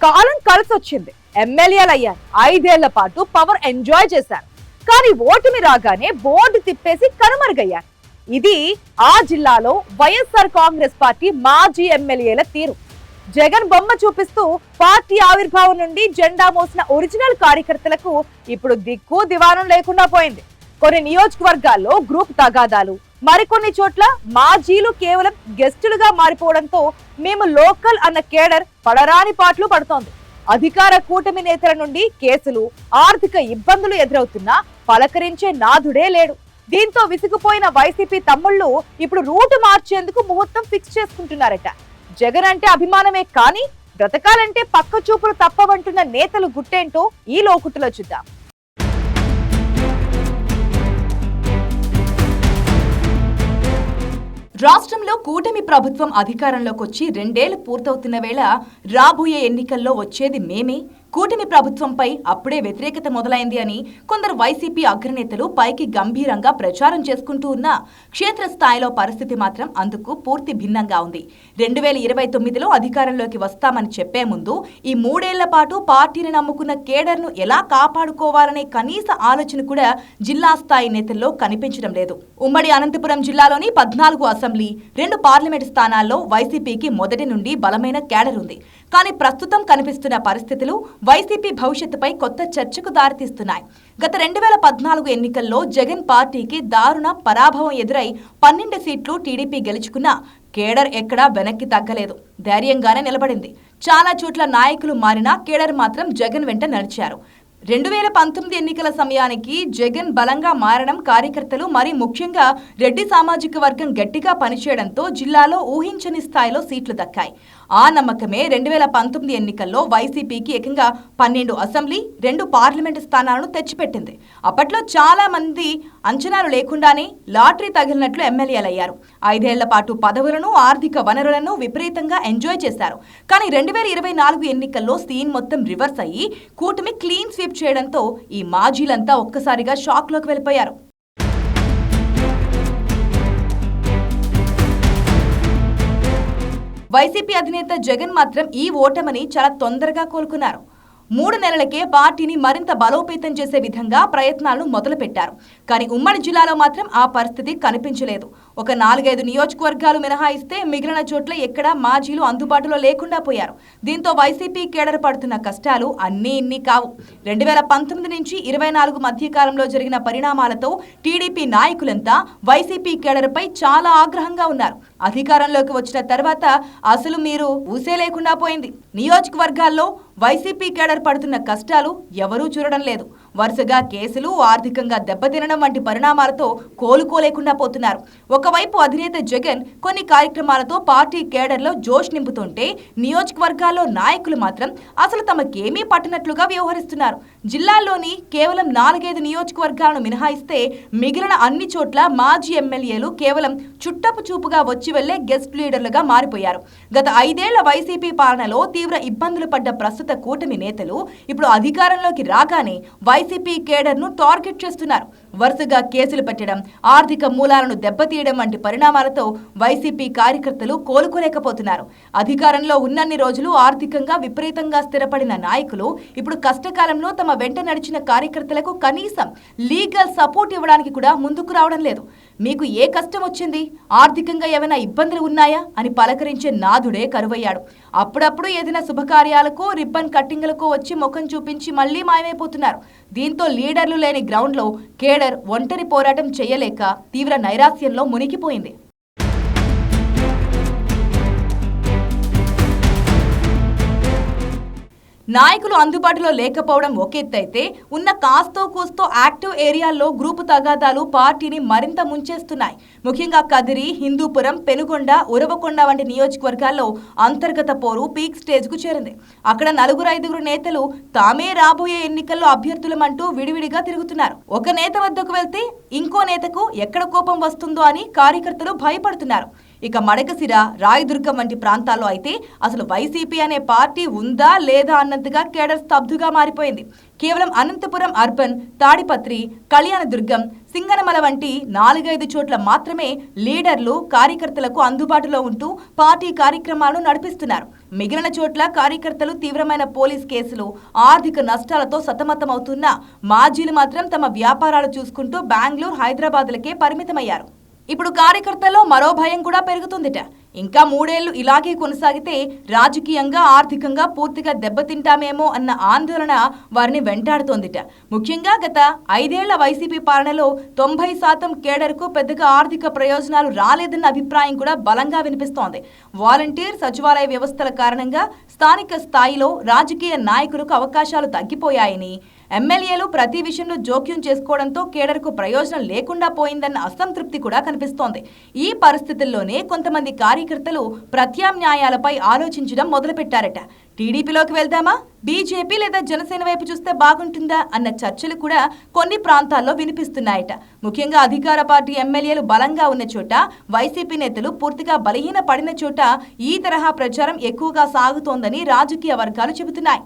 కాలం కలిసొచ్చింది. ఎమ్మెల్యేలయ్యారు. 5 ఏళ్ల పాటు పవర్ ఎంజాయ్ చేశారు. కానీ ఓటమి రాగానే బోర్డు తిప్పేసి కనుమరుగయ్యారు. ఇది ఆ జిల్లాలో వైఎస్ఆర్ కాంగ్రెస్ పార్టీ మాజీ ఎమ్మెల్యేల తీరు. జగన్ బొమ్మ చూపిస్తూ పార్టీ ఆవిర్భావం నుండి జెండా మోసిన ఒరిజినల్ కార్యకర్తలకు ఇప్పుడు దిక్కు దివానం లేకుండా పోయింది. కొన్ని నియోజకవర్గాల్లో గ్రూప్ తగాదాలు, మరికొన్ని చోట్ల మాజీలు కేవలం గెస్టులుగా మారిపోవడంతో మేము లోకల్ అన్న కేడర్ పడరాని పాటలు పడుతోంది. అధికార కూటమి నేతల నుండి కేసులు, ఆర్థిక ఇబ్బందులు ఎదురవుతున్నా పలకరించే నాథుడే లేడు. దీంతో విసిగిపోయిన వైసీపీ తమ్ముళ్ళు ఇప్పుడు రూటు మార్చేందుకు ముహూర్తం ఫిక్స్ చేసుకుంటున్నారట. జగన్ అంటే అభిమానమే కానీ బ్రతకాలంటే పక్క చూపులు తప్పవంటున్న నేతలు గుట్టేంటో ఈ లోకుట్టులో చూద్దాం. రాష్ట్రంలో కూటమి ప్రభుత్వం అధికారంలోకి వచ్చి 2 ఏళ్లు పూర్తవుతున్న వేళ రాబోయే ఎన్నికల్లో వచ్చేది మేమే, కూటమి ప్రభుత్వంపై అప్పుడే వ్యతిరేకత మొదలైంది అని కొందరు వైసీపీ అగ్రనేతలు పైకి గంభీరంగా ప్రచారం చేసుకుంటూ ఉన్న క్షేత్రస్థాయిలో పరిస్థితి మాత్రం అందుకు పూర్తి భిన్నంగా ఉంది. 2029లో అధికారంలోకి వస్తామని చెప్పే ముందు ఈ 3 ఏళ్ల పాటు పార్టీని నమ్ముకున్న కేడర్ను ఎలా కాపాడుకోవాలనే కనీస ఆలోచన కూడా జిల్లా స్థాయి నేతల్లో కనిపించడం లేదు. ఉమ్మడి అనంతపురం జిల్లాలోని 14 అసెంబ్లీ, 2 పార్లమెంటు స్థానాల్లో వైసీపీకి మొదటి నుండి బలమైన కేడర్ ఉంది. కానీ ప్రస్తుతం కనిపిస్తున్న పరిస్థితులు వైసీపీ భవిష్యత్తుపై కొత్త చర్చకు దారితీస్తున్నాయి. గత 2014 ఎన్నికల్లో జగన్ పార్టీకి దారుణ పరాభవం ఎదురై 12 సీట్లు టీడీపీ గెలుచుకున్న కేడర్ ఎక్కడా వెనక్కి తగ్గలేదు. ధైర్యంగానే నిలబడింది. చాలా చోట్ల నాయకులు మారినా కేడర్ మాత్రం జగన్ వెంట నడిచారు. 2019 ఎన్నికల సమయానికి జగన్ బలంగా మారడం, కార్యకర్తలు మరీ ముఖ్యంగా రెడ్డి సామాజిక వర్గం గట్టిగా పనిచేయడంతో జిల్లాలో ఊహించని స్థాయిలో సీట్లు దక్కాయి. ఆ నమ్మకమే 2019 ఎన్నికల్లో వైసీపీకి ఏకంగా 12 అసెంబ్లీ, 2 పార్లమెంటు స్థానాలను తెచ్చిపెట్టింది. అప్పట్లో చాలా మంది అంచనాలు లేకుండానే లాటరీ తగిలినట్లు ఎమ్మెల్యేలయ్యారు. 5 ఏళ్ల పాటు పదవులను, ఆర్థిక వనరులను విపరీతంగా ఎంజాయ్ చేశారు. కానీ 2024 ఎన్నికల్లో సీన్ మొత్తం రివర్స్ అయ్యి కూటమి క్లీన్ స్వీప్ చేయడంతో ఈ మాజీలంతా ఒక్కసారిగా షాక్లోకి వెళ్ళిపోయారు. వైసీపీ అధినేత జగన్ మాత్రం ఈ ఓటమిని చాలా తొందరగా కోలుకున్నారు. 3 నెలలకే పార్టీని మరింత బలోపేతం చేసే విధంగా ప్రయత్నాలను మొదలుపెట్టారు. కానీ ఉమ్మడి జిల్లాలో మాత్రం ఆ పరిస్థితి కనిపించలేదు. ఒక 4-5 నియోజకవర్గాలు మినహాయిస్తే మిగిలిన చోట్ల ఎక్కడా మాజీలు అందుబాటులో లేకుండా పోయారు. దీంతో వైసీపీ కేడర్ పడుతున్న కష్టాలు అన్నీ ఇన్ని కావు. 2019 నుంచి 24 మధ్య కాలంలో జరిగిన పరిణామాలతో టీడీపీ నాయకులంతా వైసీపీ కేడర్పై చాలా ఆగ్రహంగా ఉన్నారు. అధికారంలోకి వచ్చిన తర్వాత అసలు మీరు ఊసే లేకుండా పోయింది. నియోజకవర్గాల్లో వైసీపీ కేడర్ పడుతున్న కష్టాలు ఎవరూ చూడడం లేదు. వరుసగా కేసులు, ఆర్థికంగా దెబ్బతినడం వంటి పరిణామాలతో కోలుకోలేకుండా పోతున్నారు. ఒకవైపు అధినేత జగన్ కొన్ని కార్యక్రమాలతో పార్టీ కేడర్లో జోష్ నింపుతుంటే నియోజకవర్గాల్లో నాయకులు మాత్రం అసలు తమకేమీ పట్టినట్లుగా వ్యవహరిస్తున్నారు. జిల్లాల్లోని కేవలం 4-5 నియోజకవర్గాలను మినహాయిస్తే మిగిలిన అన్ని చోట్ల మాజీ ఎమ్మెల్యేలు కేవలం చుట్టపు చూపుగా వచ్చి వెళ్లే గెస్ట్ లీడర్లుగా మారిపోయారు. గత 5 ఏళ్ల వైసీపీ పాలనలో తీవ్ర ఇబ్బందులు పడ్డ ప్రస్తుత కూటమి నేతలు ఇప్పుడు అధికారంలోకి రాగానే వైసీపీ కేడర్ను టార్గెట్ చేస్తున్నారు. వరుసగా కేసులు పెట్టడం, ఆర్థిక మూలాలను దెబ్బతీయడం వంటి పరిణామాలతో వైసీపీ కార్యకర్తలు కోలుకోలేకపోతున్నారు. అధికారంలో ఉన్నన్ని రోజులు ఆర్థికంగా విపరీతంగా స్థిరపడిన నాయకులు ఇప్పుడు కష్టకాలంలో తమ వెంట నడిచిన కార్యకర్తలకు కనీసం లీగల్ సపోర్ట్ ఇవ్వడానికి కూడా ముందుకు రావడం లేదు. మీకు ఏ కష్టం వచ్చింది, ఆర్థికంగా ఏమైనా ఇబ్బందులు ఉన్నాయా అని పలకరించే నాథుడే కరువయ్యాడు. అప్పుడప్పుడు ఏదైనా శుభకార్యాలకు, రిబ్బన్ కట్టింగ్లకు వచ్చి ముఖం చూపించి మళ్లీ మాయమైపోతున్నారు. దీంతో లీడర్లు లేని గ్రౌండ్లో కేడర్ ఒంటరి పోరాటం చేయలేక తీవ్ర నైరాశ్యంలో మునిగిపోయింది. నాయకులు అందుబాటులో లేకపోవడం ఒక ఎత్తైతే ఉన్న కాస్తో కూస్తో యాక్టివ్ ఏరియాల్లో గ్రూపు తగాదాలు పార్టీని మరింత ముంచేస్తున్నాయి. ముఖ్యంగా కదిరి, హిందూపురం, పెనుగొండ, ఉరవకొండ వంటి నియోజకవర్గాల్లో అంతర్గత పోరు పీక్ స్టేజ్కు చేరింది. అక్కడ 4-5 నేతలు తామే రాబోయే ఎన్నికల్లో అభ్యర్థులమంటూ విడివిడిగా తిరుగుతున్నారు. ఒక నేత వద్దకు వెళ్తే ఇంకో నేతకు ఎక్కడ కోపం వస్తుందో అని కార్యకర్తలు భయపడుతున్నారు. ఇక మడకసిర, రాయదుర్గం వంటి ప్రాంతాల్లో అయితే అసలు వైసీపీ అనే పార్టీ ఉందా లేదా అన్నంతగా కేడర్ స్తబ్దుగా మారిపోయింది. కేవలం అనంతపురం అర్బన్, తాడిపత్రి, కళ్యాణదుర్గం, సింగనమల వంటి 4-5 చోట్ల మాత్రమే లీడర్లు కార్యకర్తలకు అందుబాటులో ఉంటూ పార్టీ కార్యక్రమాలను నడిపిస్తున్నారు. మిగిలిన చోట్ల కార్యకర్తలు తీవ్రమైన పోలీస్ కేసులు, ఆర్థిక నష్టాలతో సతమతమవుతున్నా మాజీలు మాత్రం తమ వ్యాపారాలు చూసుకుంటూ బెంగళూరు, హైదరాబాద్లకే పరిమితమయ్యారు. ఇప్పుడు కార్యకర్తల్లో మరో భయం కూడా పెరుగుతుందిట. ఇంకా 3 ఏళ్లు ఇలాగే కొనసాగితే రాజకీయంగా, ఆర్థికంగా పూర్తిగా దెబ్బతింటామేమో అన్న ఆందోళన వారిని వెంటాడుతోందిట. ముఖ్యంగా గత 5 ఏళ్ల వైసీపీ పాలనలో 90% కేడర్కు పెద్దగా ఆర్థిక ప్రయోజనాలు రాలేదన్న అభిప్రాయం కూడా బలంగా వినిపిస్తోంది. వాలంటీర్, సచివాలయ వ్యవస్థల కారణంగా స్థానిక స్థాయిలో రాజకీయ నాయకులకు అవకాశాలు తగ్గిపోయాయని, ఎమ్మెల్యేలు ప్రతి విషయంలో జోక్యం చేసుకోవడంతో కేడర్కు ప్రయోజనం లేకుండా పోయిందన్న అసంతృప్తి కూడా కనిపిస్తోంది. ఈ పరిస్థితుల్లోనే కొంతమంది కార్యకర్తలు ప్రత్యామ్నాయాలపై ఆలోచించడం మొదలుపెట్టారట. టీడీపీలోకి వెళ్దామా, బీజేపీ లేదా జనసేన వైపు చూస్తే బాగుంటుందా అన్న చర్చలు కూడా కొన్ని ప్రాంతాల్లో వినిపిస్తున్నాయట. ముఖ్యంగా అధికార పార్టీ ఎమ్మెల్యేలు బలంగా ఉన్న చోట, వైసీపీ నేతలు పూర్తిగా బలహీన పడిన చోట ఈ తరహా ప్రచారం ఎక్కువగా సాగుతోందని రాజకీయ వర్గాలు చెబుతున్నాయి.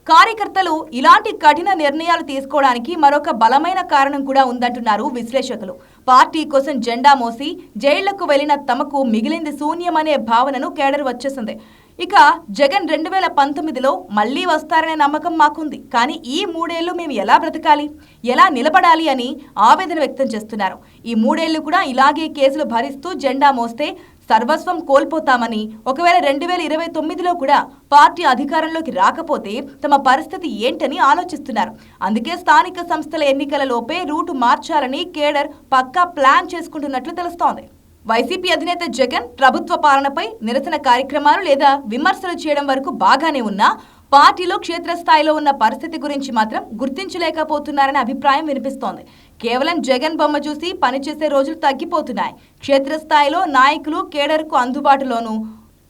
కార్యకర్తలు ఇలాంటి కఠిన నిర్ణయాలు తీసుకోవడానికి మరొక బలమైన కారణం కూడా ఉందంటున్నారు విశ్లేషకులు. పార్టీ కోసం జెండా మోసి జైళ్లకు వెళ్లిన తమకు మిగిలింది శూన్యమనే భావనను కేడర్ వచ్చేసింది. ఇక జగన్ 2019లో మళ్లీ వస్తారనే నమ్మకం మాకుంది, కానీ ఈ 3 ఏళ్లు మేము ఎలా బ్రతకాలి, ఎలా నిలబడాలి అని ఆవేదన వ్యక్తం చేస్తున్నారు. ఈ 3 ఏళ్లు కూడా ఇలాగే కేసులు భరిస్తూ జెండా మోస్తే సర్వస్వం కోల్పోతామని, ఒకవేళ 2029లో కూడా పార్టీ అధికారంలోకి రాకపోతే తమ పరిస్థితి ఏంటని ఆలోచిస్తున్నారు. అందుకే స్థానిక సంస్థల ఎన్నికలలోపే రూటు మార్చాలని కేడర్ పక్కా ప్లాన్ చేసుకుంటున్నట్లు తెలుస్తోంది. వైసీపీ అధినేత జగన్ ప్రభుత్వ పాలనపై నిరసన కార్యక్రమాలు లేదా విమర్శలు చేయడం వరకు బాగానే ఉన్నా పార్టీలో క్షేత్రస్థాయిలో ఉన్న పరిస్థితి గురించి మాత్రం గుర్తించలేకపోతున్నారనే అభిప్రాయం వినిపిస్తోంది. కేవలం జగన్ బొమ్మ చూసి పనిచేసే రోజులు తగ్గిపోతున్నాయి. క్షేత్రస్థాయిలో నాయకులు కేడర్కు అందుబాటులోనూ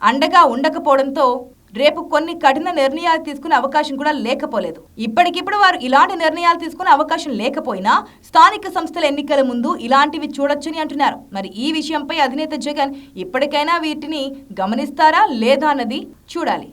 అండగా ఉండకపోవడంతో రేపు కొన్ని కఠిన నిర్ణయాలు తీసుకునే అవకాశం కూడా లేకపోలేదు. ఇప్పటికిప్పుడు వారు ఇలాంటి నిర్ణయాలు తీసుకునే అవకాశం లేకపోయినా స్థానిక సంస్థల ఎన్నికల ముందు ఇలాంటివి చూడొచ్చని అంటున్నారు. మరి ఈ విషయంపై అధినేత జగన్ ఇప్పటికైనా వీటిని గమనిస్తారా లేదా అన్నది చూడాలి.